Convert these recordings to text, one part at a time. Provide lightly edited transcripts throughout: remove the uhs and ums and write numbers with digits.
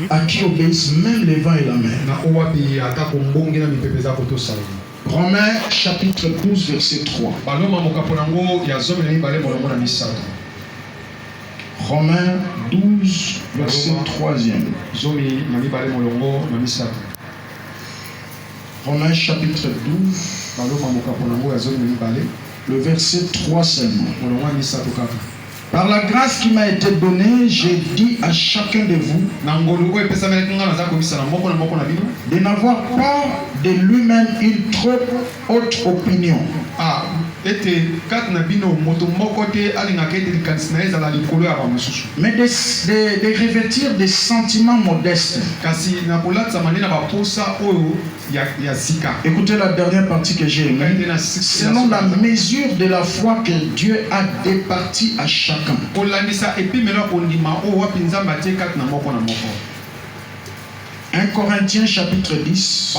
à qui obéissent même les vents et la mer. Romains chapitre 12 verset 3. Romains 12 verset 3e. Romains chapitre 12, le verset 3 seulement. Par la grâce qui m'a été donnée, j'ai dit à chacun de vous de n'avoir pas de lui-même une trop haute opinion. Mais de revêtir des sentiments modestes. Écoutez la dernière partie que j'ai aimée. Selon la mesure de la foi que Dieu a départie à chacun. 1 Corinthiens chapitre 10.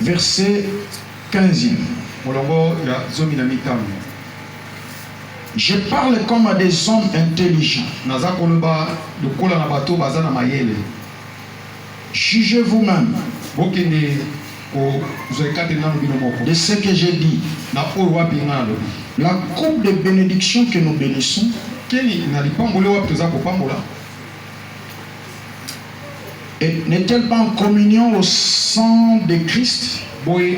Verset 15e. Je parle comme à des hommes intelligents. Jugez vous-même de ce que j'ai dit. La coupe de bénédiction que nous bénissons n'est-elle pas en communion au sang de Christ? Et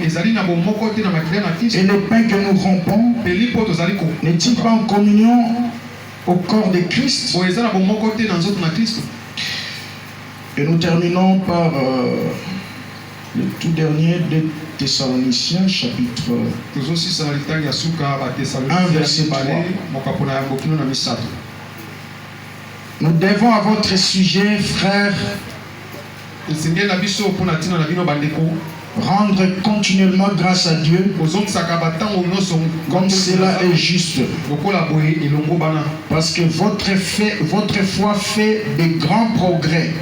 le pain que nous rompons n'est-il pas en communion au corps de Christ? Et nous terminons par le tout dernier de Thessaloniciens chapitre 1 verset 3. Nous devons à votre sujet, frères, rendre continuellement grâce à Dieu comme cela est juste, parce que votre foi fait de grands progrès.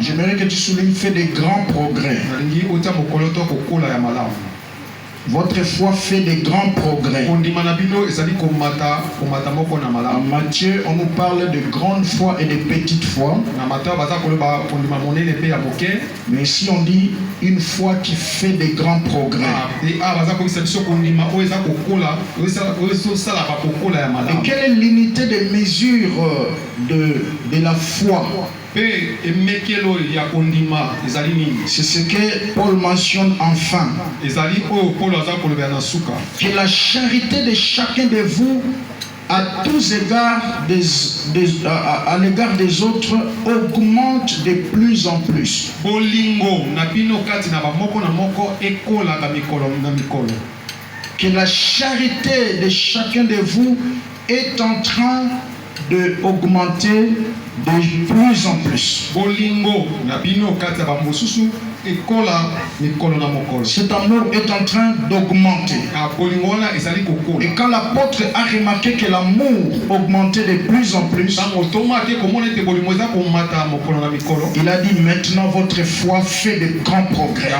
J'aimerais que tu soulignes fait de grands progrès. Votre foi fait de grands progrès. En Matthieu, on nous parle de grande foi et de petite foi. Mais ici, on dit une foi qui fait de grands progrès. Et quelle est l'unité de mesure de la foi? C'est ce que Paul mentionne enfin. Que la charité de chacun de vous à tous égards à l'égard des autres augmente de plus en plus. Que la charité de chacun de vous est en train d'augmenter de plus en plus. Cet amour est en train d'augmenter. Et quand l'apôtre a remarqué que l'amour augmentait de plus en plus, il a dit maintenant votre foi fait de grands progrès.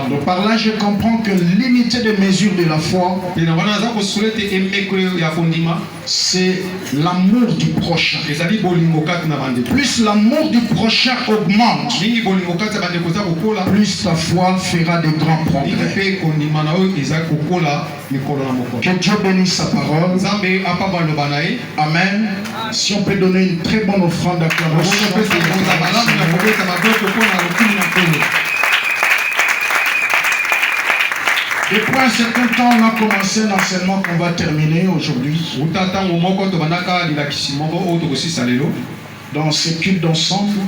Donc par là je comprends que l'unité de mesure de la foi, c'est l'amour du prochain. Plus l'amour du prochain augmente, plus ta foi fera de grands progrès. Que Dieu bénisse sa parole. Amen. Si on peut donner une très bonne offrande d'acclamation. Depuis un certain temps, on a commencé un enseignement qu'on va terminer aujourd'hui. Dans ce culte d'ensemble,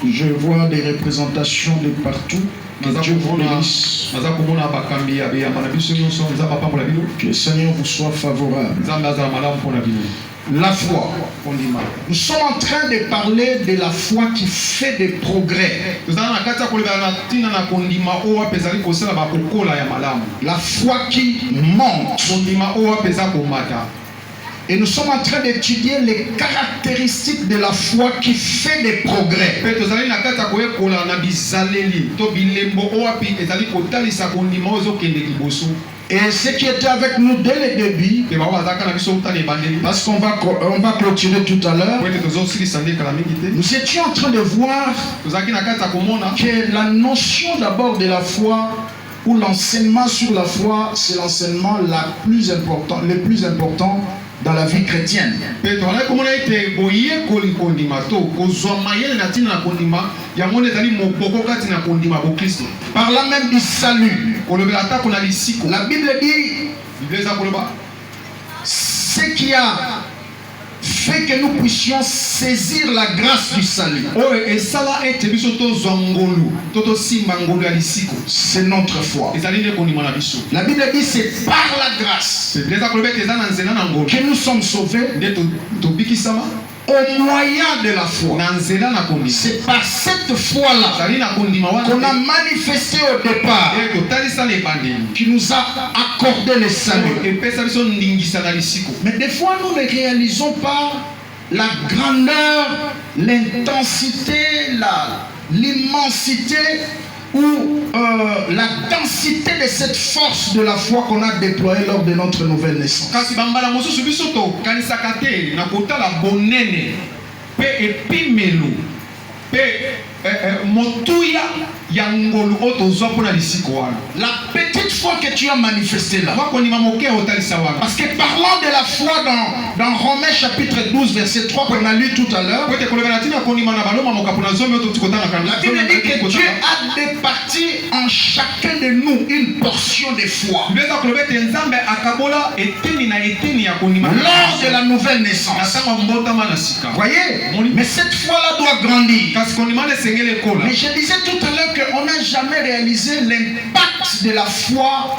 je vois des représentations de partout. Que Dieu vous bénisse. Que le Seigneur vous soit favorable. La foi. Nous sommes en train de parler de la foi qui fait des progrès. La foi qui monte. Et nous sommes en train d'étudier les caractéristiques de la foi qui fait des progrès. Et ce qui était avec nous dès le début, parce qu'on va clôturer tout à l'heure, nous étions en train de voir que la notion d'abord de la foi, ou l'enseignement sur la foi, c'est l'enseignement le plus important dans la vie chrétienne. Par là même du salut. La Bible dit ce qui a fait que nous puissions saisir la grâce du salut. C'est notre foi. La Bible dit c'est par la grâce que nous sommes sauvés au moyen de la foi. C'est par cette foi-là qu'on a manifesté au départ qui nous a accordé le salut. Mais des fois nous ne réalisons pas la grandeur, l'intensité, l'immensité ou la densité de cette force de la foi qu'on a déployée lors de notre nouvelle naissance. La petite foi que tu as manifestée là. Parce que parlant de la foi dans Romains chapitre 12 verset 3 qu'on a lu tout à l'heure, la Bible dit que Dieu a départi en chacun de nous une portion de foi lors de la nouvelle naissance. Voyez, mais cette foi-là doit grandir. Mais je disais tout à l'heure qu'on n'a jamais réalisé l'impact de la foi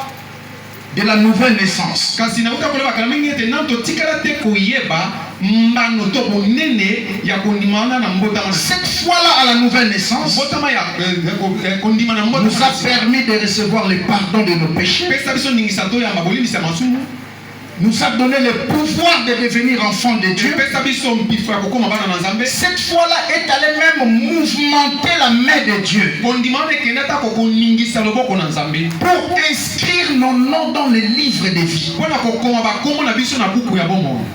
de la nouvelle naissance. Cette foi-là à la nouvelle naissance nous a permis de recevoir le pardon de nos péchés, nous a donné le pouvoir de devenir enfant de Dieu. Cette foi-là est allée même mouvementer la main de Dieu pour inscrire nos noms dans le livre de vie.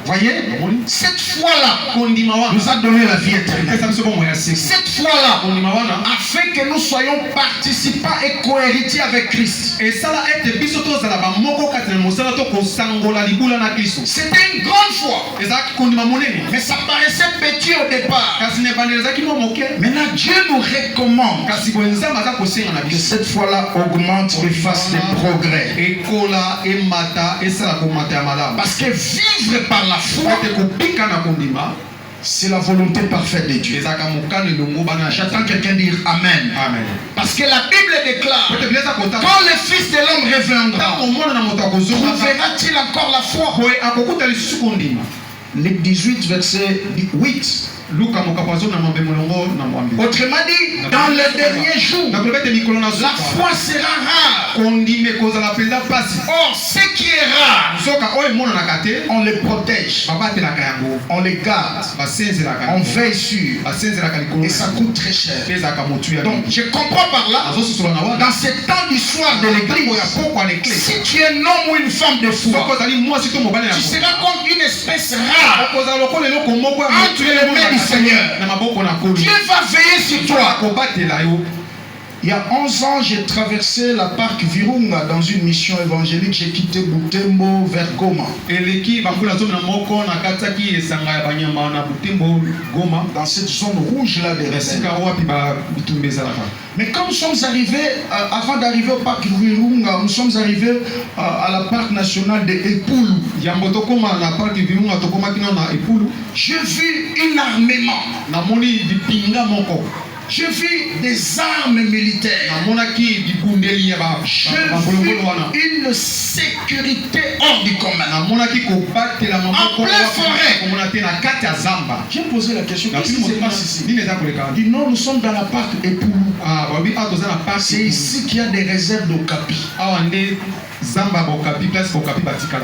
Voyez, cette foi-là nous a donné la vie éternelle. Cette foi-là a fait que nous soyons participants et co-héritiers avec Christ. C'était une grande foi, mais ça paraissait petit au départ. Maintenant Dieu nous recommande que cette foi-là augmente et fasse des progrès. Parce que vivre par la foi, c'est la volonté parfaite de Dieu. J'attends quelqu'un dire Amen. Amen. Parce que la Bible déclare, quand le Fils de l'homme reviendra, trouvera-t-il encore la foi? Luc 18 verset 8. Autrement dit, dans le dernier jour, la foi sera rare. Or, ce qui est rare, on le protège, on le garde, on veille sur, et ça coûte très cher. Donc, je comprends par là, dans ce temps d'histoire de l'église, si tu es un homme ou une femme de foi, tu seras comme une espèce rare entre les mains du Seigneur. Dieu va veiller sur toi. Il y a 11 ans, j'ai traversé la parc Virunga dans une mission évangélique. J'ai quitté Butembo vers Goma. Dans cette zone rouge-là de Mais quand nous sommes arrivés, avant d'arriver au parc Virunga, nous sommes arrivés à la parc nationale de Epulu. J'ai vu un armement. J'ai vu des armes militaires. J'ai vu une sécurité hors du commun. En pleine forêt. J'ai posé la question, qu'est-ce qui se passe ici? Il dit non, nous sommes dans la parc Epulu. C'est ici qu'il y a des réserves d'Okapi.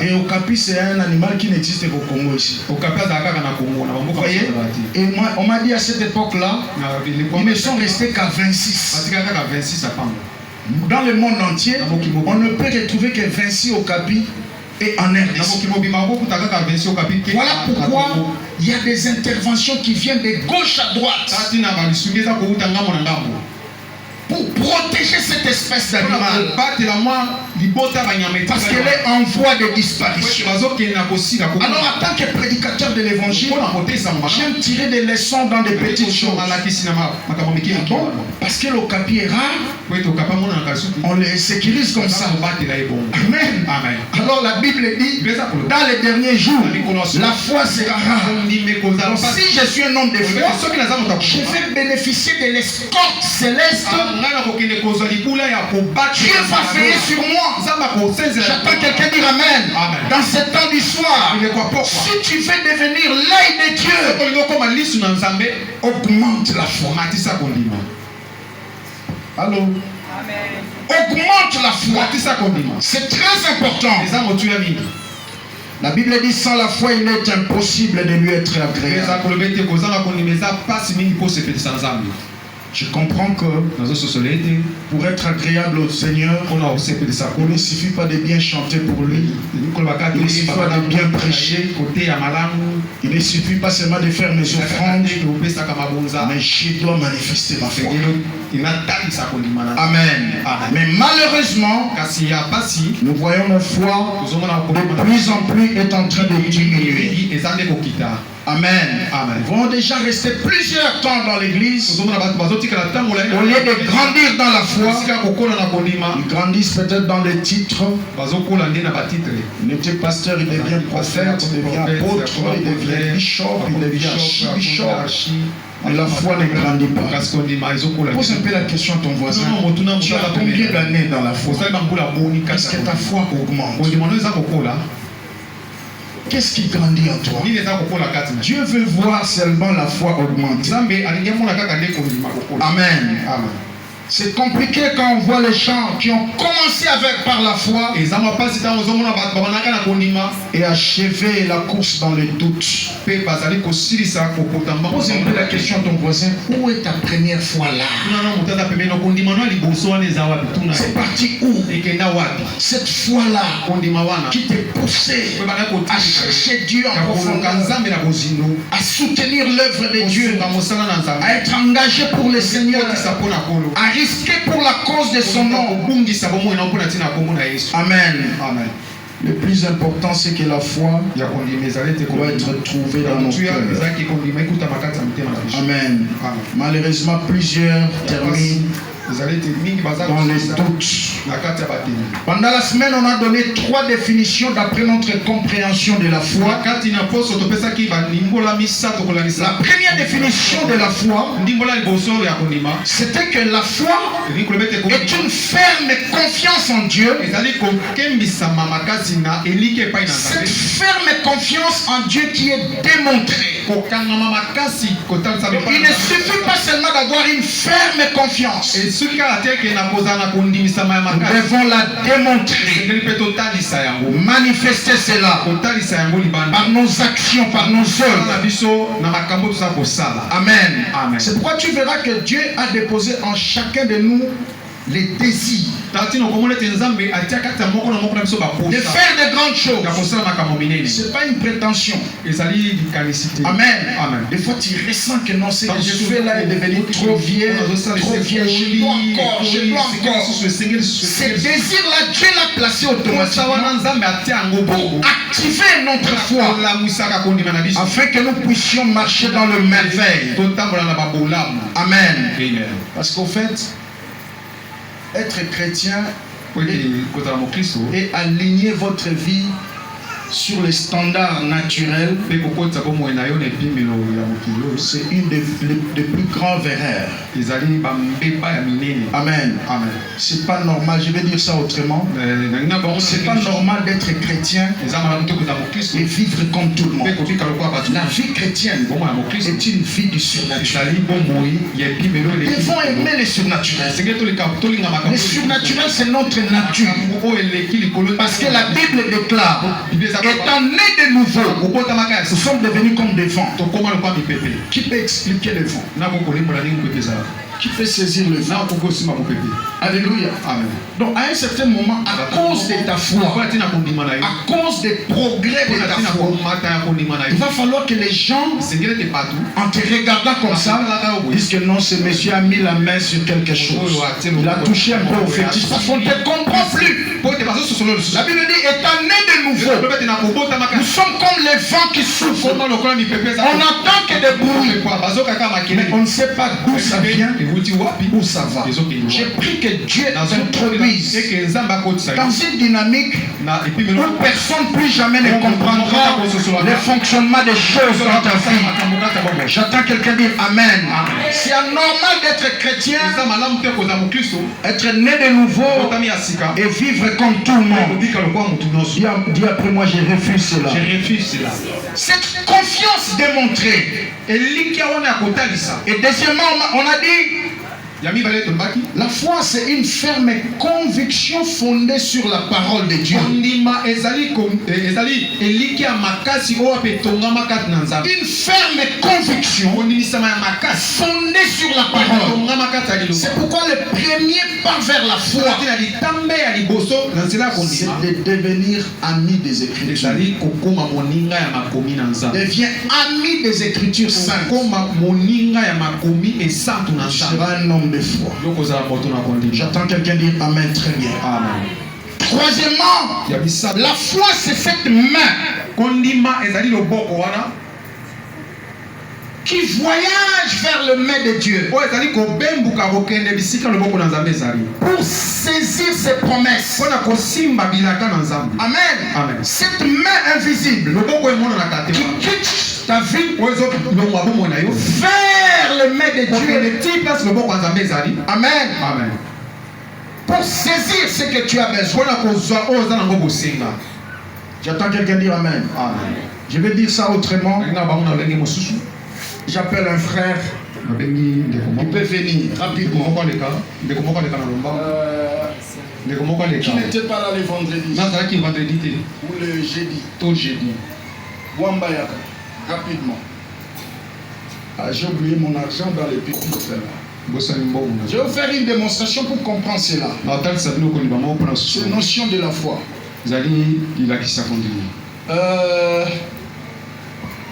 Et Okapi, c'est un animal qui n'existe qu'au Congo ici. Voyez? Et moi, on m'a dit à cette époque-là, ils ne sont restés qu'à 26. Dans le monde entier, on ne peut retrouver que 26 Okapi et en RDC. Voilà pourquoi il y a des interventions qui viennent de gauche à droite pour protéger cette espèce d'animal. Parce qu'elle est en voie de disparition. Alors, en tant que prédicateur de l'évangile, j'aime tirer des leçons dans des petites choses. Parce que l'Okapi est rare, on les sécurise comme ça. Amen. Alors la Bible dit, dans les derniers jours, la foi sera rare. Donc, si je suis un homme de foi, je vais bénéficier de l'escorte céleste. Dieu va veiller sur moi. J'attends quelqu'un dire Amen. Dans ce temps du soir, si tu veux devenir l'œil de Dieu, augmente la foi. Allô? Augmente la foi. C'est très important. La Bible dit sans la foi, il est impossible de lui être agréable. Je comprends que pour être agréable au Seigneur, il ne suffit pas de bien chanter pour lui, il ne suffit pas de bien prêcher, il ne suffit pas seulement de faire mes offrandes, mais je dois manifester ma foi. Amen. Mais malheureusement, nous voyons la foi de plus en plus est en train de diminuer. Amen. Ils vont déjà rester plusieurs temps dans l'église. Au lieu de grandir dans la foi, ils grandissent peut-être dans les titres. Il était pasteur, il devient prophète, il devient apôtre, il devient bishop, il devient archibishop. Mais la foi ne grandit pas. Pose un peu la question à ton voisin. Tu as combien d'années dans la foi? Est-ce que ta foi augmente? Qu'est-ce qui grandit en toi? Dieu veut voir seulement la foi augmenter. Amen. C'est compliqué quand on voit les gens qui ont commencé par la foi et achevé la course dans le doute. Pose un peu la question à ton voisin. Où est ta première foi là? C'est parti où? Cette foi là qui t'est poussé à chercher Dieu en profondeur, à soutenir l'œuvre de Dieu, à être engagé pour le Seigneur, à risquer pour la cause de son nom. Amen. Le plus important, c'est que la foi doit être trouvée dans nos cœurs. Amen. Malheureusement, plusieurs terminent dans les doutes. Pendant la semaine, on a donné 3 définitions d'après notre compréhension de la foi. La première définition de la foi, c'était que la foi est une ferme confiance en Dieu. Cette ferme confiance en Dieu qui est démontrée. Il ne suffit pas seulement d'avoir une ferme confiance. Nous devons la démontrer, manifester cela par nos actions, par nos œuvres. Amen. C'est pourquoi tu verras que Dieu a déposé en chacun de nous les désirs de faire de grandes choses. Ce n'est pas une prétention. Amen. Des fois tu ressens que non, ce que je fais là est devenu trop vieux, je dois encore. Ce désir-là, Dieu l'a placé automatiquement pour activer notre foi afin que nous puissions marcher dans le merveille. Amen. Parce qu'au fait, être chrétien et aligner votre vie sur les standards naturels, c'est une des plus grandes erreurs. Amen. C'est pas normal, je vais dire ça autrement. C'est pas normal d'être chrétien et vivre comme tout le monde. La vie chrétienne est une vie du surnaturel. Nous devons aimer le surnaturel. Le surnaturel, c'est notre nature. Parce que la Bible déclare, étant né de nouveau, nous sommes devenus comme des vents. Qui peut expliquer le vent? Qui peut saisir le vent? Alléluia. Amen. Donc à un certain moment, à cause de ta foi, à cause des progrès de ta foi, il va falloir que les gens, en te regardant comme ça, disent que non, ce monsieur a mis la main sur quelque chose. Il a touché un peu au fétiche parce qu'on ne te comprend plus. La Bible dit, étant né de nouveau, nous sommes comme les vents qui souffrent. On n'entend que des bruits, mais on ne sait pas d'où ça vient, où ça va. J'ai pris que Dieu t'introduise dans une dynamique où personne plus jamais ne comprendra le fonctionnement des choses dans ta vie. J'attends quelqu'un dire Amen. C'est anormal d'être chrétien, être né de nouveau et vivre comme tout le monde. Dis après moi, je refuse cela. Cette confiance démontrée. Et deuxièmement, on a dit, la foi, c'est une ferme conviction fondée sur la parole de Dieu. Une ferme conviction fondée sur la parole. C'est pourquoi le premier pas vers la foi, c'est de devenir ami des Écritures. Deviens ami des Écritures saintes. Un homme de foi. J'attends quelqu'un dire Amen très bien. Amen. Troisièmement, la foi c'est cette main qui voyage vers le main de Dieu pour saisir ses promesses. Amen. Amen. Cette main invisible qui quitte ta vie vers le main de Dieu. Amen. Amen. Pour saisir ce que tu as besoin. J'attends quelqu'un dire Amen. Amen. Je vais dire ça autrement. J'appelle un frère. Il peut venir rapidement. Qui n'était pas là le vendredi ou le jeudi. Wambayaka, rapidement. Ah, j'ai oublié mon argent dans les pupitres. Je vais vous faire une démonstration pour comprendre cela. C'est la notion de la foi.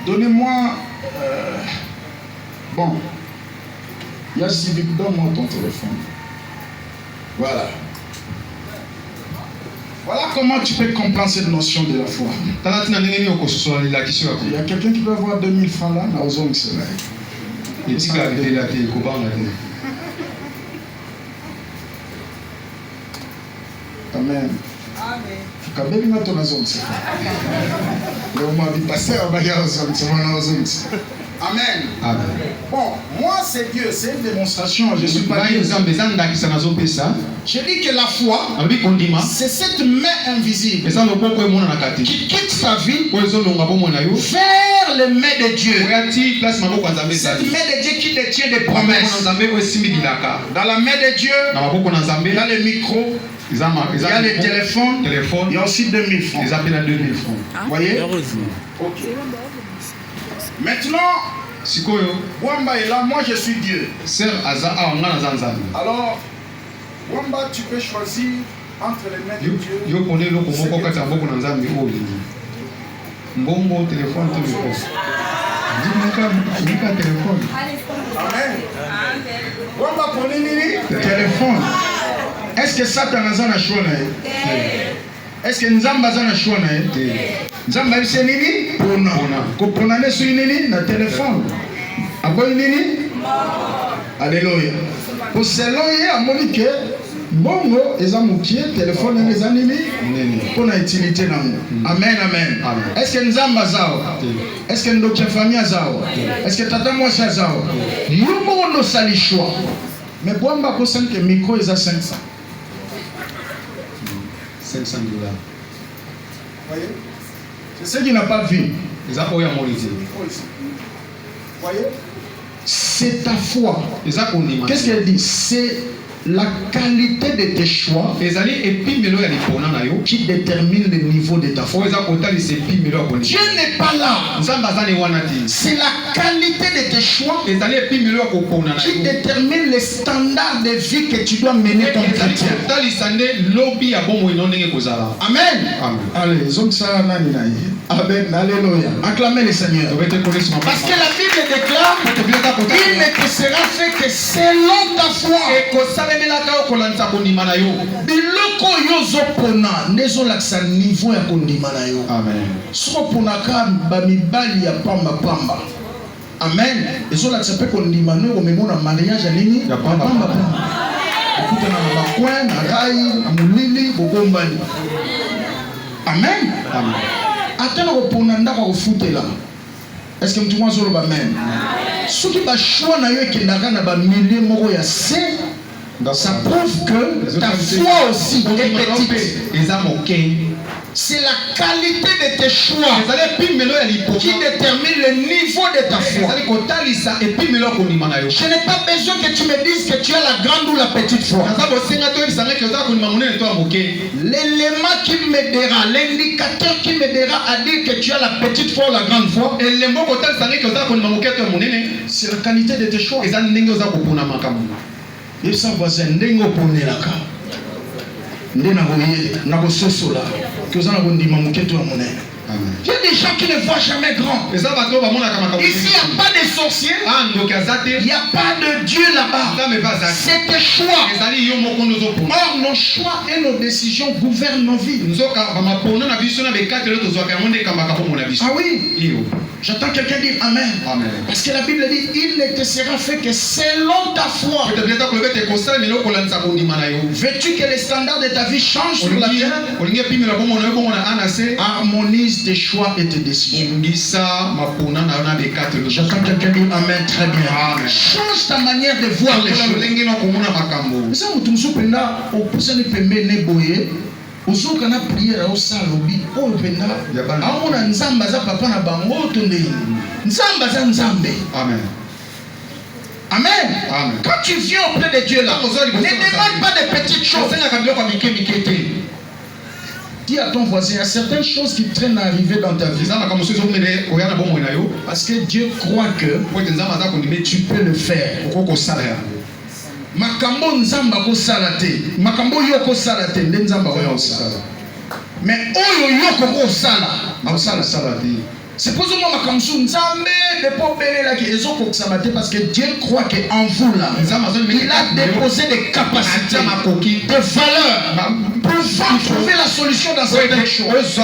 Donnez-moi. Bon. Il y a Civic, donne-moi ton téléphone. Voilà. Voilà comment tu peux comprendre cette notion de la foi. Il y a quelqu'un qui peut avoir 2000 francs là, dans zone cela. Amen. Amen. Amen. Bon, moi c'est Dieu, c'est une démonstration. Je ne suis pas Dieu. Je dis que la foi, c'est cette main invisible qui quitte sa vie vers le main de Dieu. Cette main de Dieu qui détient des promesses. Dans la main de Dieu, il y a le micro. Il y a les téléphones, il y a aussi 2000 francs. Ils appellent à 2000 francs. Vous voyez? Ok. Maintenant, Wamba est là, moi je suis Dieu. Alors, Wamba, tu peux choisir entre les mains de Dieu. Mbongo téléphone téléphone. Amen. Wamba prenez le téléphone. Est-ce que Satan a choisi? Est-ce que Nzamba a choisi? Nzamba c'est nini? Pona ne sur nini na téléphone. Aboy nini? Alléluia. Pour cela il a monique bongo ezamukie téléphone les animés pour la utilité nango. Amen amen. Est-ce que Nzamba zao? Est-ce que notre famille zao? Est-ce que tata moi zao? Yomo no sali choix. Mais Bwamba ko 5 micro est à 500. 500 $. Voyez? C'est ce qui n'a pas vu. Les apports à mon lycée. Voyez? c'est ta foi. Qu'est-ce qu'elle dit? C'est la qualité de tes choix qui détermine le niveau de ta foi. Dieu n'est pas là. C'est la qualité de tes choix qui détermine les standards de vie que tu dois mener comme chrétien. Amen. Allez, Amen. Alléluia. Acclamez le Seigneur. Parce que la Bible déclare qu'il ne te sera fait que selon ta foi. Biloko yozo pona nezo laksa niveau ya kondima na yo. Amen. Soko pona ka ba mibali ya pamba pamba. Amen. Ezo laksa pe kondima no ko memona mariage nini ya pamba pamba. Okuta na bakwa na rai na mulili bokombani. Amen. Amen. Atana ko pona ndaka ko futela. Est-ce que mtu mwanzo lo ba amen? Soki ba choix na yo ekendaka na ba milliers moko ya se. Ça prouve que ta foi aussi est petite. C'est la qualité de tes choix qui détermine le niveau de ta foi. Je n'ai pas besoin que tu me dises que tu as la grande ou la petite foi. L'élément qui m'aidera, l'indicateur qui m'aidera à dire que tu as la petite foi ou la grande foi, c'est la qualité de tes choix. Et ça voisin ndenge oponelaka nde na kososola koza na kondima moketo ya monene. Il y a des gens qui ne voient jamais grand. Ici, il n'y a pas de sorciers. Il n'y a pas de Dieu là-bas. C'est tes choix. Or, nos choix et nos décisions gouvernent nos vies. Ah oui. J'entends quelqu'un dire Amen. Amen. Parce que la Bible dit il ne te sera fait que selon ta foi. Veux-tu que les standards de ta vie changent sur la terre? Harmonise tes choix et tes décisions. J'entends quelqu'un dire Amen. Très bien. Amen. Change ta manière de voir les choses. Ozoka na prière au salobi o penda aona nzamba za papa na bango to ndeni nzamba za nzambe. Amen. Amen. Amen. Quand tu viens auprès de Dieu là, ne demande pas de petites choses. Dis à ton voisin, il y a certaines choses qui traînent à arriver dans ta vie. Parce que Dieu croit que tu peux le faire. Makambo nzamba ko salate makambo yoko salate nde nzamba ko sala mais oyo yoko ko sala salate c'est pour ça que makamso nzambe de popele la qui ezoko ksabate parce que Dieu croit que en vous là il a déposé des capacités de valeur pour trouver la solution dans cette chose.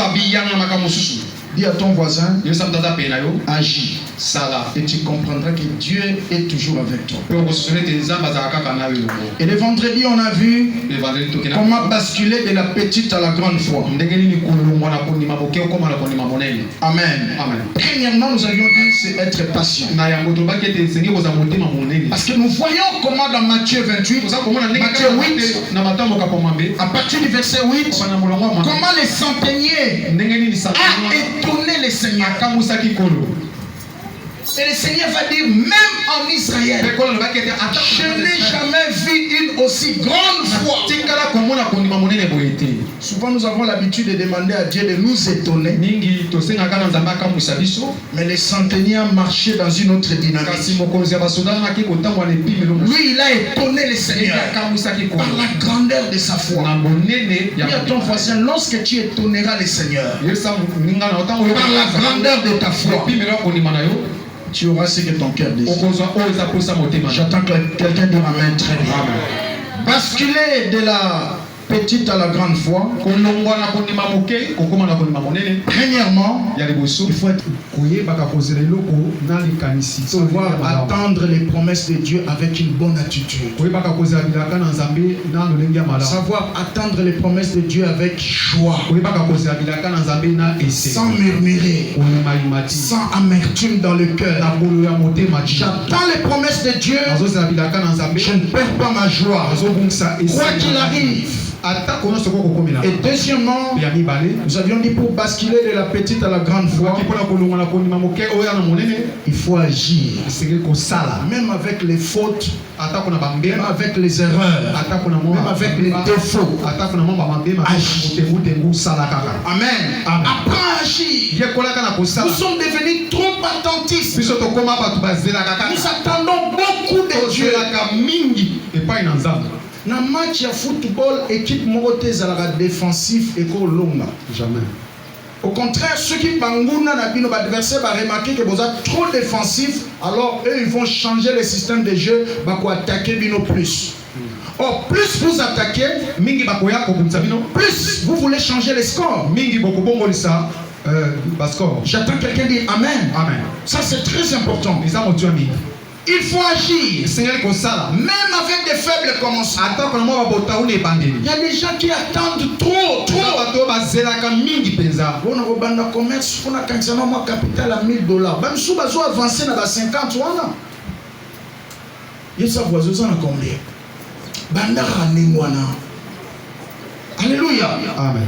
Dis à ton voisin, agis, et tu comprendras que Dieu est toujours avec toi. Et le vendredi, on a vu comment basculer de la petite à la grande foi. Amen. Amen. Premièrement, nous avions dit c'est être patient. Parce que nous voyons comment dans Matthieu 28, Matthieu 8, à partir du verset 8, comment les centeniers a étonné le Seigneur. Et le Seigneur va dire, même en Israël, je n'ai jamais vu une aussi grande foi. Souvent nous avons l'habitude de demander à Dieu de nous étonner. Mais les centeniers ont marché dans une autre dynamique. Lui, il a étonné le Seigneur par la grandeur de sa foi. Dis à ton voisin, lorsque tu étonneras le Seigneur par la grandeur de ta foi, tu auras ce que ton cœur désire. J'attends que quelqu'un dise Amen. Très bien. Amen. Basculer de la petite à la grande foi. Premièrement, il faut être savoir attendre les promesses de Dieu avec une bonne attitude. Savoir attendre les promesses de Dieu avec joie, sans murmurer, sans amertume dans le cœur. J'attends les promesses de Dieu, je ne perds pas ma joie. Quoi qu'il arrive, Et deuxièmement, nous avions dit pour basculer de la petite à la grande foi, il faut agir. Même avec les fautes, même avec les erreurs, même avec les défauts. Amen. Apprends à agir. Nous sommes devenus trop attentifs. Nous attendons beaucoup de Dieu. Dans le match de football, l'équipe Morote sera défensif et longa. Jamais. Au contraire, ceux qui bangouna na bino adversaire va remarquer que vous êtes trop défensif, alors eux ils vont changer le système de jeu, pour attaquer bino plus. Or, plus vous attaquez, plus vous voulez changer les scores. J'attends quelqu'un dire Amen. Amen. Ça c'est très important. Il faut agir. Même avec des faibles commencements. Il y a des gens qui attendent trop. On a un commerce, on a un capital à $1000. Même si on a avancé dans 50 ans. Il y a ça, vous en combien? Alléluia. Amen.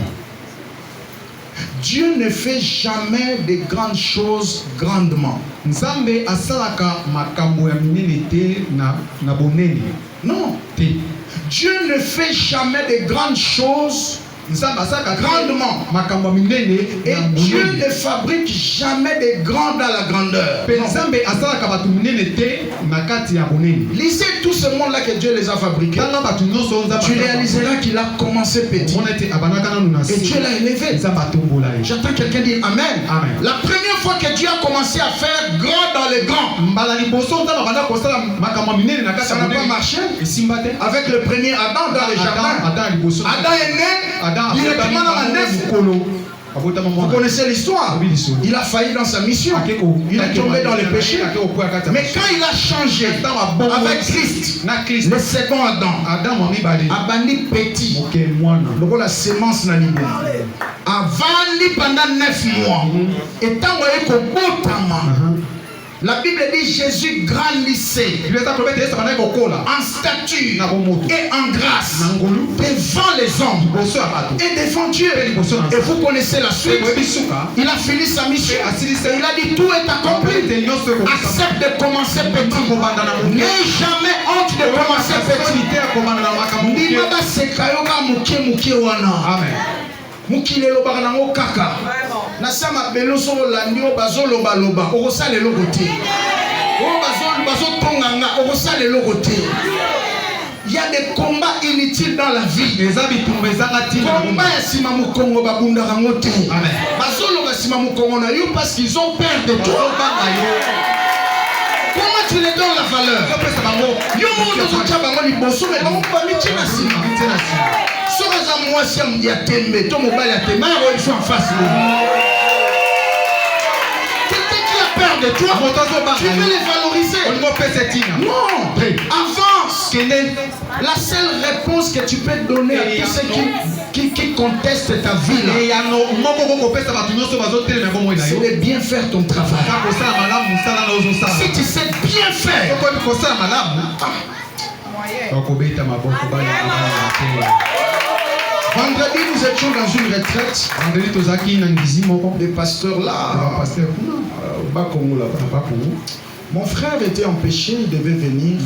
Dieu ne fait jamais de grandes choses grandement. Non. Dieu ne fait jamais de grandes choses grandement. Et Dieu ne fabrique jamais de grands dans la grandeur. Lisez tout ce monde-là que Dieu les a fabriqués. Tu réaliseras qu'il a commencé petit. Et Dieu l'a élevé. J'entends quelqu'un dire Amen. Amen. La première fois que Dieu a commencé à faire grand dans les grands, ça n'a pas marché. Avec le premier Adam dans les jardins. Adam est né. Directement dans la nef. Vous connaissez l'histoire. Il a failli dans sa mission. Il est tombé dans les péchés. Mais quand il a changé avec Christ, le second Adam, Abandi petit, donc la sémence n'a ni bon. Avant pendant 9 mois, et tant qu'il la Bible dit Jésus grandissait en stature et en grâce devant les hommes et devant Dieu. Et vous connaissez la suite. Il a fini sa mission. Il a dit tout est accompli. Accepte de commencer petit. N'aie jamais honte de commencer petit. Amen. Mukilelo baranango kaka. Nasama beloso landio bazolo baloba. Okosale logote. O bazolo tonganga. Okosale logote. Il y a des combats inutiles dans la vie. Combat sima mukongo babunda rangote. Bazolo basima mukongo na yo parce qu'ils ont peur de toi. Comment tu les donnes la valeur? Yo mo zo tcha bango liboso mais bango ba mitina sima. Moi, si on me dit à t'aimer, ton mobile à t'aimer, il faut en face. Quelqu'un qui a peur de toi, tu veux les valoriser. Non, avance. La seule réponse que tu peux donner à tous ceux qui contestent ta vie, c'est de bien faire ton travail. Si tu sais bien faire, vendredi, nous étions dans une retraite. Des pasteurs là. Mon frère était empêché, il devait venir.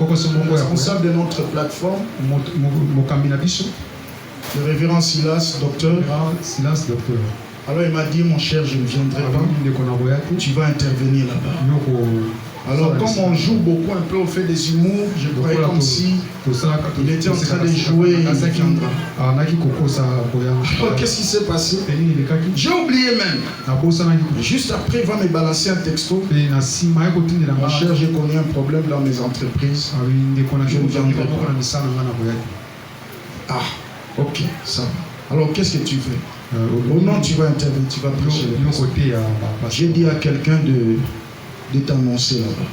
Le responsable de notre plateforme, le révérend Silas, docteur. Alors il m'a dit, mon cher, je ne viendrai pas. Tu vas intervenir là-bas. Alors comme on joue beaucoup un peu, on fait des humours, je croyais comme si il était en train de jouer, il viendra. Alors qu'est-ce qui s'est passé? J'ai oublié même. Juste après, il va me balancer un texto. Mon cher, j'ai connu un problème dans mes entreprises. Je ne viendrai pas. Ah, ok, ça va. Alors qu'est-ce que tu veux? Oh non, tu vas intervenir, tu vas prêcher. J'ai dit à quelqu'un de t'annoncer là-bas.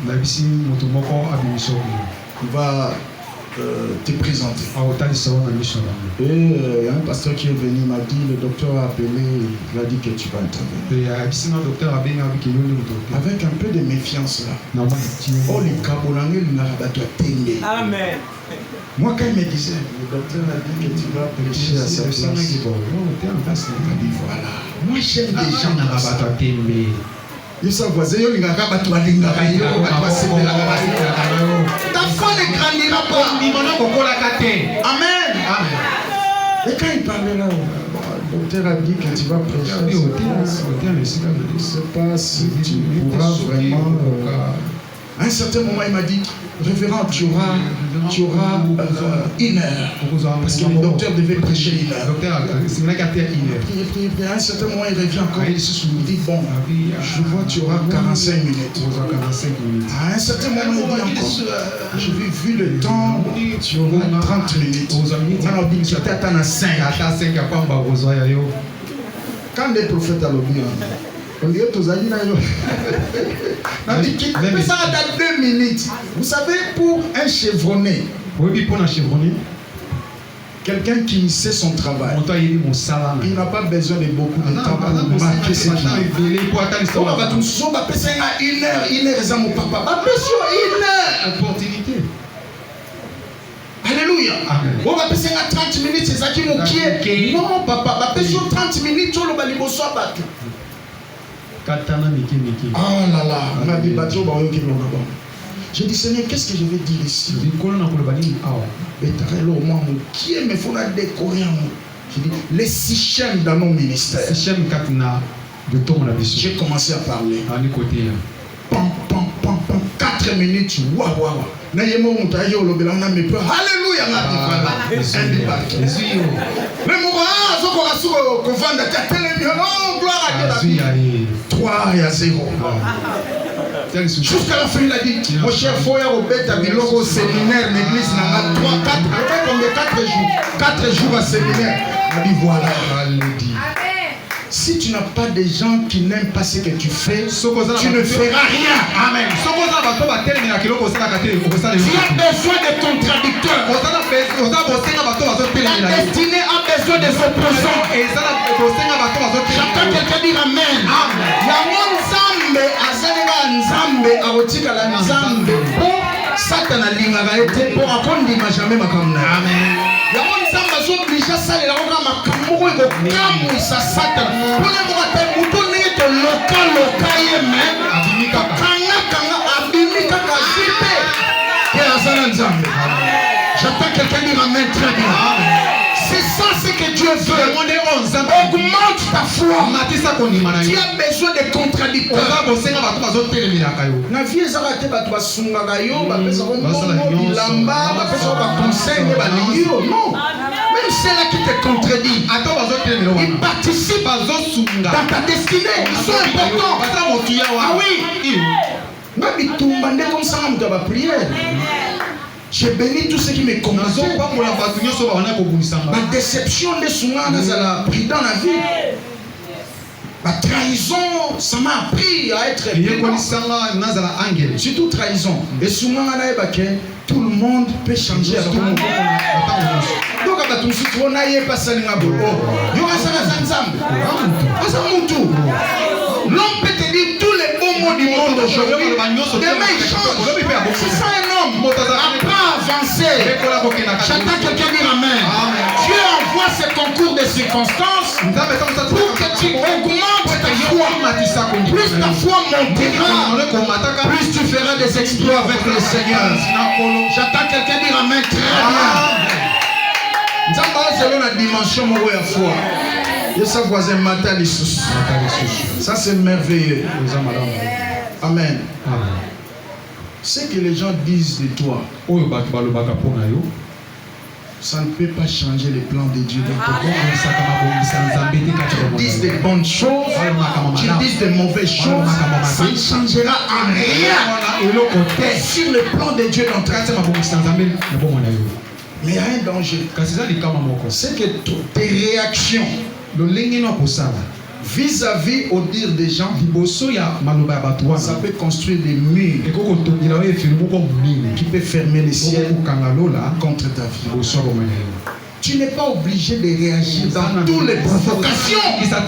Il va te présenter. Et il y a un pasteur qui est venu, il m'a dit, le docteur a appelé, il a dit que tu vas intervenir. Avec un peu de méfiance là. Oh, les cabolangés, ils n'ont pas de Amen. Moi, quand il me disait, le docteur a dit que tu vas prêcher à sa place. Il m'a dit, voilà. Moi, j'aime les gens dans ça. Ils sont voisins, ils n'ont pas de ta foi ne grandira pas. Amen. Et quand il parlait là, le docteur a dit que tu vas prêcher. Je ne sais pas si tu pourras vraiment. À un certain moment, il m'a dit, révérend, tu auras 1 heure. Parce que le docteur devait prêcher 1 heure. À un certain moment, il revient encore. Il dit, bon, je vois, tu auras 45 minutes. À un certain moment, il dit encore, je vais vu le temps, tu auras 30 minutes. Alors, il dit, tu t'attends à 5. Quand les prophètes à l'obéi, on dit aux amis, mais ça a 2 minutes. Vous savez, pour un chevronné, quelqu'un qui sait son travail, il n'a pas besoin de beaucoup de temps pour marquer ce qu'il fait. On va tout ça, on va passer à 1 heure, 1 heure, c'est mon papa. On va passer à 1 heure. Opportunité. Alléluia. On va passer à 30 minutes, c'est ça qui nous quitte. Non, papa, on va passer à 30 minutes, on va aller à battre. Oh là là, on a dit bateau, j'ai dit Seigneur, qu'est-ce que je vais dire ici? J'ai dit les systèmes dans nos ministères. J'ai commencé à parler. Pam, pam, pam, pam. 4 minutes. Waouh, waouh. Alléluia. Mais gloire à Dieu. 3-0. Jusqu'à la fin, il a dit, mon cher Foya Robert a dit, au séminaire, l'église n'a pas 4 jours. 4 jours à séminaire. Il a dit, voilà. Si tu n'as pas des gens qui n'aiment pas ce que tu fais, tu ne feras rien. Amen. Tu as besoin de contradicteurs. Ta destinée a besoin des opposants. J'entends quelqu'un dire Amen. Nzambe azalenga Nzambe akotika la Nzambe po Satan alingaka ete po akondima jamais makambo. Amen. Yango Nzambe azoblige asalela koka makambo oyo ekokamwisa Satan mpona mokata moto ndenge toloka ye me kanga abimi kaka zwi mpe ke azala Nzambe. J'attends quelqu'un dire Amen très bien. C'est ça ce que Dieu veut. Augmente ta foi. Tu as besoin de contradicteurs. Na vie ezalaka te bato basungaka yo bapesa ko mbongo bilamba bapesa ko baconseil nde balingi yo. Non. Même ceux-là qui te contredisent, ils participent dans ta destinée. Ils sont importants. Ah oui. Nabitumba nde comme ça mutu ba prière. J'ai béni tous ceux qui me connaissent. Ma déception de Souma a pris dans la vie. Ma trahison, ça m'a appris à être surtout trahison. Et Souma tout le monde peut changer à tout moment. Donc à tout ce qu'on a pas ça l'homme peut te dire tous les bons mots du monde aujourd'hui. Demain il change. C'est ça un homme. Apprends à avancer. J'attends quelqu'un dire Amen. Dieu envoie ce concours de circonstances pour que tu augmentes ta foi. Plus ta foi montera, plus tu feras des exploits avec le Seigneur. J'attends quelqu'un dire Amen. Très bien. Nous sommes selon la dimension de la foi. Et ça voisin matin les sous. Ça c'est merveilleux. Amen. Ce que les gens disent de toi, ça ne peut pas changer les plans de Dieu. Ils disent des bonnes choses, ils disent des mauvaises choses, ça ne changera en rien sur le plan de Dieu dans ta vie. Mais il y a un danger. C'est que tes réactions vis-à-vis au dire des gens, ça peut construire des murs qui peuvent fermer les ciels contre ta vie. Tu n'es pas obligé de réagir dans toutes les provocations. J'entends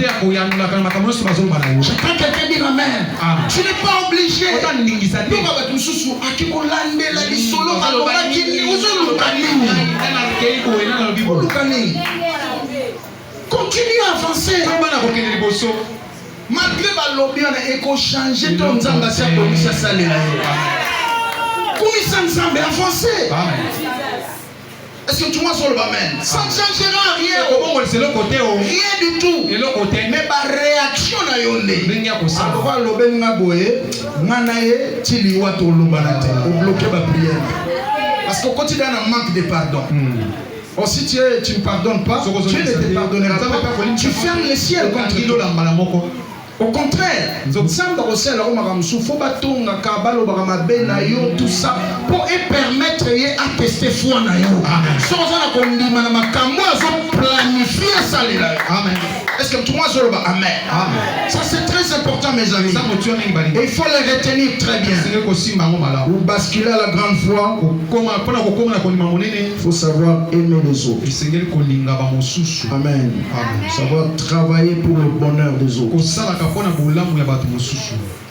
quelqu'un dire amen. Tu n'es pas obligé. Continue à avancer. Malgré le lobby, on a éco-changé ton zamba, c'est comme ça, ça l'est. Comment ça nous avancer? Est-ce que tout le monde sur le amen? Ça ne changera rien. Rien du tout. Mais ma réaction na yonde. Alors lobe nga boye, nganaye tili wato lobanate. Au bloquer ma prière. Parce qu'au quotidien on manque de pardon. Or si tu ne pardonnes pas, Dieu ne te pardonnera pas. Tu fermes les ciels contre toi. Au contraire, tout ça pour permettre de tester foi. Est-ce que tout le monde dit amen? Ça c'est très important mes amis. Et il faut le retenir très bien. Vous basculez à la grande foi. Il faut savoir aimer les autres. Amen. Savoir travailler pour le bonheur des autres.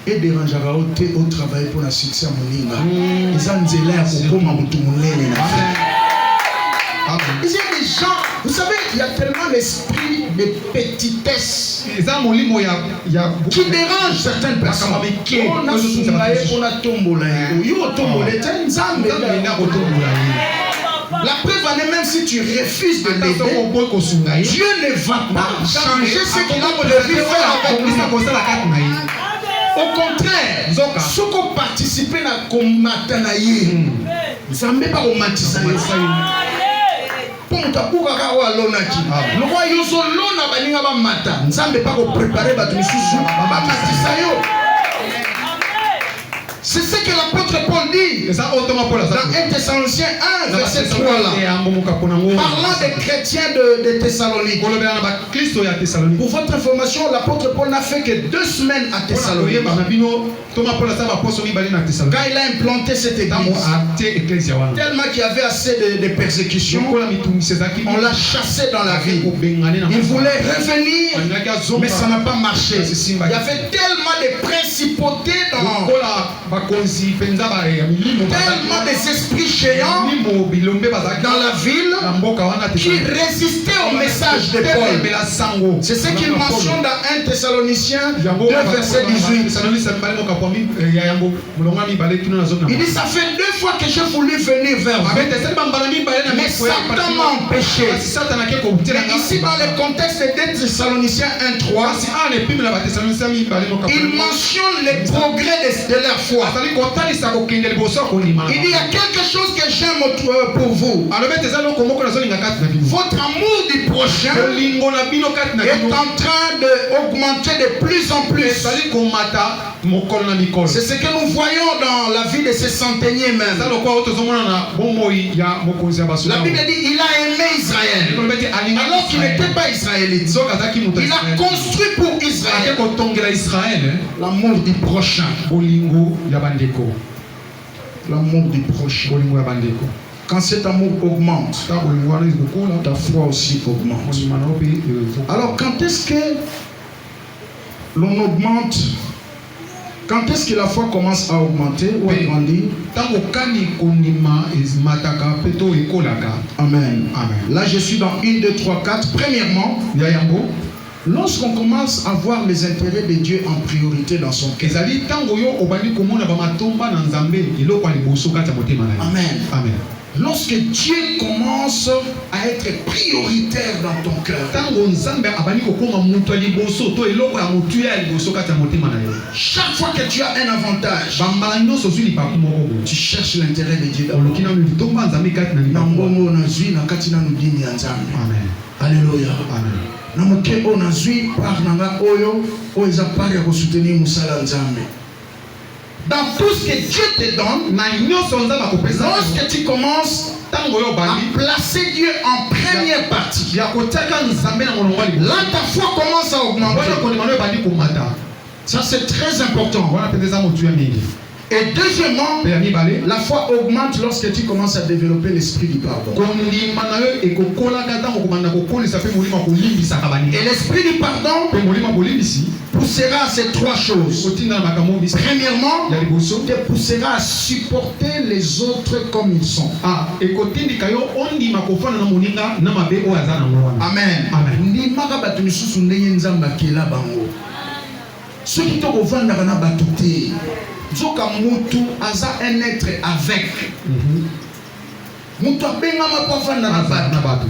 Et dérangera au travail pour la succès à Moninga. Ils ont dit là pour comment vous il y a des gens, vous savez, il y a tellement d'esprit de petitesse qui dérange certaines personnes. La preuve en est, même si tu refuses de l'aider, Dieu ne va pas changer ce qu'il a prévu faire avec lui. Au contraire, ceux qui ont participé à la combattre, ils n'ont pas combattu. C'est ce que l'apôtre Paul dit dans 1 Thessaloniciens 1, verset 3 là. Parlant des chrétiens de Thessalonique. Pour votre information, l'apôtre Paul n'a fait que 2 semaines à Thessalonique. Quand il a implanté cette église, tellement qu'il y avait assez de persécutions, on l'a chassé dans la ville. Il voulait revenir, mais ça n'a pas marché. Il y avait tellement de principautés tellement des esprits géants dans la ville qui résistaient au message de Paul. C'est ce qu'il mentionne dans 1 Thessaloniciens 2 verset 18. Il dit ça fait 2 fois que j'ai voulu venir vers vous, mais Satan m'a empêché. Mais ici dans le contexte de 2 Thessaloniciens 1.3, il mentionne les progrès de leur foi. Il dit il y a quelque chose que j'aime pour vous. Votre amour du prochain est en train d'augmenter de plus en plus. C'est ce que nous voyons dans la vie de ces centeniers même. La Bible dit il a aimé Israël alors qu'il n'était pas israélite. Il a construit pour Israël l'amour du prochain. L'amour du prochain. Quand cet amour augmente, ta foi aussi augmente. Alors quand est-ce que l'on augmente? Quand est-ce que la foi commence à augmenter ou à grandir? Amen. Là je suis dans 1, 2, 3, 4. Premièrement, lorsqu'on commence à voir les intérêts de Dieu en priorité dans son cœur. Amen. Lorsque Dieu commence à être prioritaire dans ton cœur. Chaque fois que tu as un avantage, tu cherches l'intérêt de Dieu. Alléluia. Namoke onazui par nanga oyo oeza pari à soutenir musala nzambe. Dans tout ce que Dieu te donne, lorsque tu commences à à placer Dieu en première partie, là ta foi commence à augmenter. Ça c'est très important. Et deuxièmement, la foi augmente lorsque tu commences à développer l'esprit du pardon. Et l'esprit du pardon poussera à ces trois choses. Premièrement, te poussera à supporter les autres comme ils sont. Amen. Ce qui te revendra na batute. Zoka mutu aza un être avec. Mutu abenga mapafanda na batu.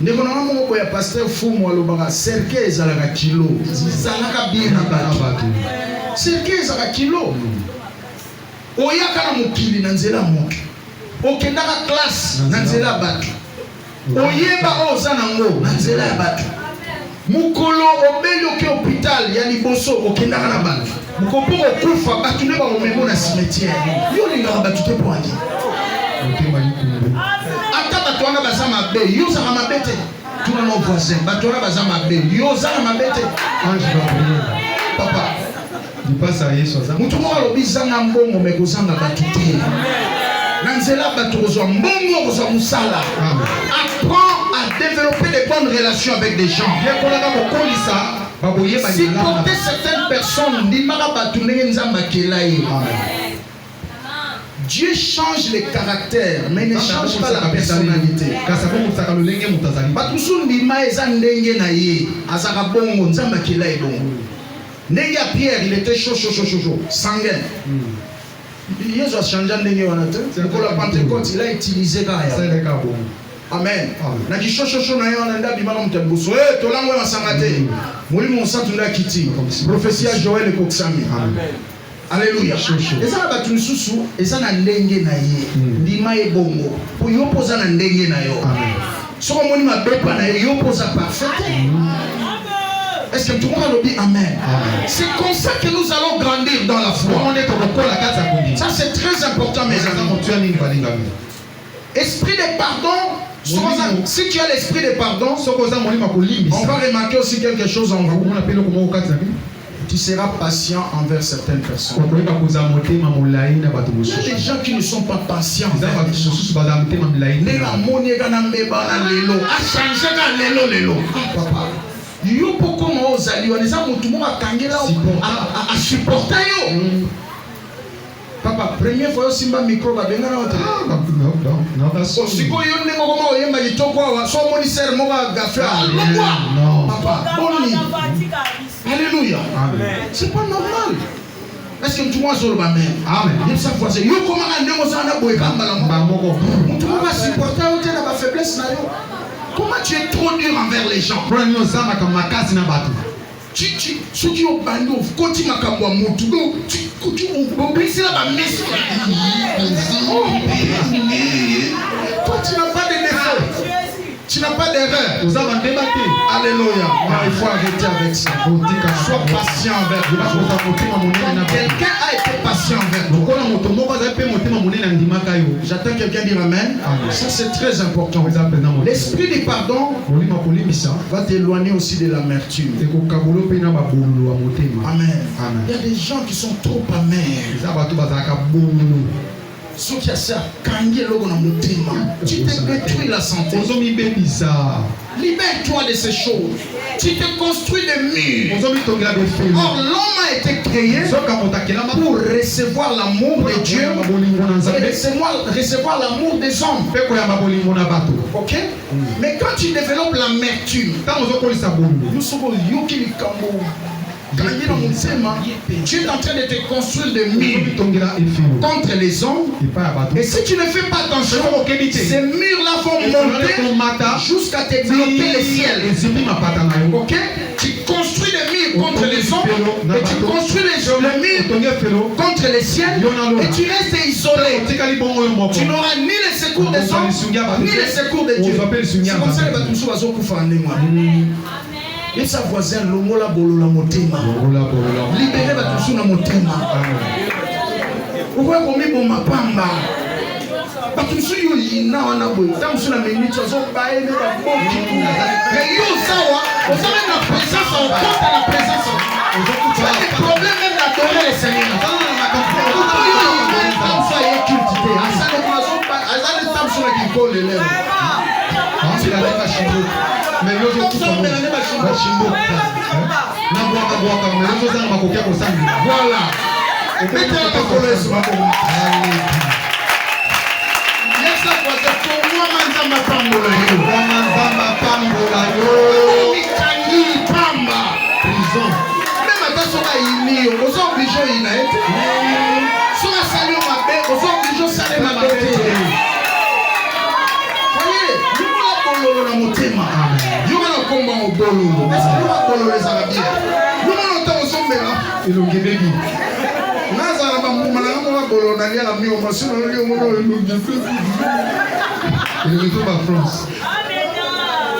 Ndeko na moko ya pasteur Fumu alobaka cercle ezalaka kilo. Zalaka bien na batu. Cercle ezalaka kilo. Oyaka na mokili na nzela moke. Okendaka classe na nzela batu. Oyeba oza nango na nzela ya batu. Mukolo obeli oke hôpital ya liboso okendaka na batu. Mukopo okufa batu ne ba omemo na cimetière. Yo lingaka batu te poangi. Ata batu wana baza mabe, yo za mabete. Tu na no voisin, batu wana baza mabe, yo za mabete. Ange ba papa. Di pasa Yesu za. Mutu mo alobi zanga mbongo me kozanga batu te. Na nzela batu kozwa mbongo kozwa musala. Apprends à développer des bonnes relations avec des gens. Supporter certaines personnes, Dieu change les caractères, mais ne change pas la personnalité. Pierre, il était chaud, sanguin. Jésus a changé de la Pentecôte, il a utilisé Amen. Na kishoshosho na yo nanda bimana mtembuso. Tolango ya sangate. Mulimo santu nda kiti. Prophétia Joël Koksami. Amen. Alléluia. Eza batu nsusu, eza na ndenge na ye. Ndima e bongo. Po yopoza na ndenge na yo. Amen. Soko moni mabepa na yo yopoza parfait. Est-ce que tout le monde a dit Amen? C'est comme ça que nous allons grandir dans la foi. Ça c'est très important mes amis. Esprit de pardon. Si tu as l'esprit de pardon, on va remarquer aussi quelque chose en vous. Tu seras patient envers certaines personnes. Il y a des gens qui ne sont pas patients. Papa, première fois aussi ma micro va venir à l'autre. Si vous avez un moment où il y a un toko, soit mon ministère m'a gaffé. Non. Papa, bonne nuit. Alléluia. C'est pas normal. Est-ce que tu vois sur le bas même? Amen. Il ça fois c'est yo comment ande mo sana boy kambala mo. Tu vas supporter au tena ba faiblesse na yo. Comment tu es trop dur envers les gens? Prends-nous ça ma comme makasi na batu. Ce qui est bando, quand tu m'as camboua mon tout, tu obéis là ma messe. Toi tu n'as pas de défaut, tu n'as pas d'erreur. Vous avez débattu. Alléluia. Il faut arrêter avec ça. Sois patient envers Dieu. Quelqu'un a été patient envers toi. J'attends quelqu'un dire Amen. Ça c'est très important. L'esprit du pardon va t'éloigner aussi de l'amertume. Amen. Il y a des gens qui sont trop amers. Ce qui a ça, tu te détruis la santé. Libère-toi de ces choses. Tu te construis des murs. Or, l'homme a été créé pour recevoir l'amour de Dieu et recevoir l'amour des hommes. Ok? Mais quand tu développes l'amertume, nous sommes tu es en train de te construire des murs contre les hommes. Et si tu ne fais pas attention, ces murs-là vont monter jusqu'à te bloquer les ciels. Ok? Tu construis des murs contre les hommes et tu construis les murs contre les ciels et tu restes isolé. Tu n'auras ni les secours des hommes ni les secours de Dieu. C'est comme ça que les gens vont et sa voisin longola bolola motema libéré batusu na motema okoya komi bomapamba bato mosusu yo yina wana boye ta mosusu na minute azobaye ne baboki mais yo ozawa ozala na présence okota na présence ozokutana problème même na donner le Seigneur tamso aye culte te azali tamso na kikole lelo mais yo na bwaka mais yo zanga makokia kosangi voilà metela makolo yesu makolo yesa kwaza komwama nzamba pambola yo mikangi pamba prison même ata soka yini yo ozo oblige oyina ete soka sali yo mabe ozo oblige osale mabe te bololo na motema yo wana komba bololo eske yo bololo ezala bien yo wana ota osombela elongi bebi nazala bambuma na ngamo bololo na lia na mio masino na lio mono elongi elongi to ba France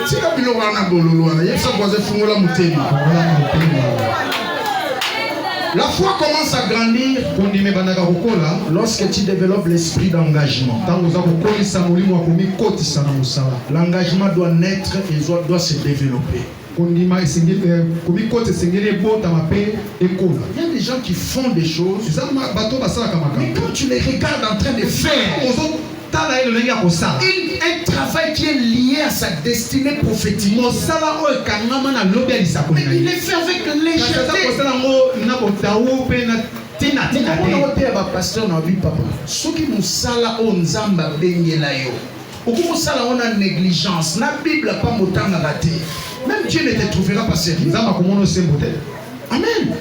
tika bilo wana bololo wana yebisa kwaze fungola motema La foi commence à grandir lorsque tu développes l'esprit d'engagement. L'engagement doit naître et doit se développer. Il y a des gens qui font des choses, mais quand tu les regardes en train de faire un travail qui est lié à sa destinée prophétique, mais il est fait avec légèreté. Pasteur na papa soki musala o nzamba bengela yo okusala ona négligence na Bible pas motanga raté même Dieu ne te trouvera pas sérieux. Amen.